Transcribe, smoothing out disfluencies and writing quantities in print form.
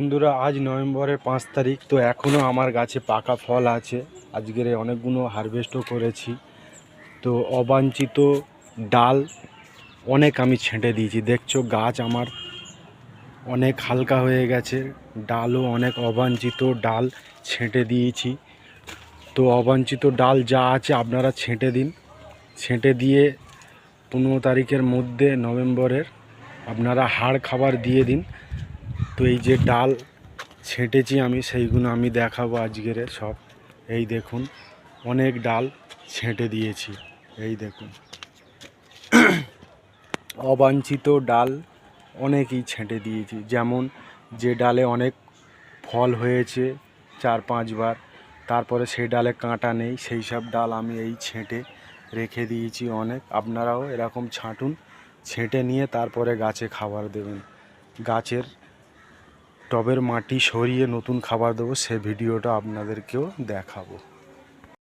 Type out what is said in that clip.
বন্ধুরা, আজ নভেম্বরের 5 তারিখ। তো এখনও আমার গাছে পাকা ফল আছে। আজকের অনেকগুলো হারভেস্টও করেছি। তো অবাঞ্ছিত ডাল অনেক আমি ছেঁটে দিয়েছি। দেখছো গাছ আমার অনেক হালকা হয়ে গেছে, ডালও অনেক অবাঞ্ছিত ডাল ছেঁটে দিয়েছি। তো অবাঞ্ছিত ডাল যা আছে আপনারা ছেঁটে দিন। ছেঁটে দিয়ে 15 তারিখের মধ্যে নভেম্বরের আপনারা হাড় খাবার দিয়ে দিন। তো এই যে ডাল ছেঁটেছি আমি, সেইগুলো আমি দেখাবো আজকের সব। এই দেখুন, অনেক ডাল ছেঁটে দিয়েছি। এই দেখুন, অবাঞ্ছিত ডাল অনেকই ছেঁটে দিয়েছি। যেমন যে ডালে অনেক ফল হয়েছে 4-5 বার, তারপরে সেই ডালে কাঁটা নেই, সেই সব ডাল আমি এই ছেঁটে রেখে দিয়েছি অনেক। আপনারাও এরকম ছাঁটুন, ছেঁটে নিয়ে তারপরে গাছে খাবার দেবেন। গাছের টবের মাটি সরিয়ে নতুন খাবার দেবো, সে ভিডিওটা আপনাদেরকেও দেখাবো।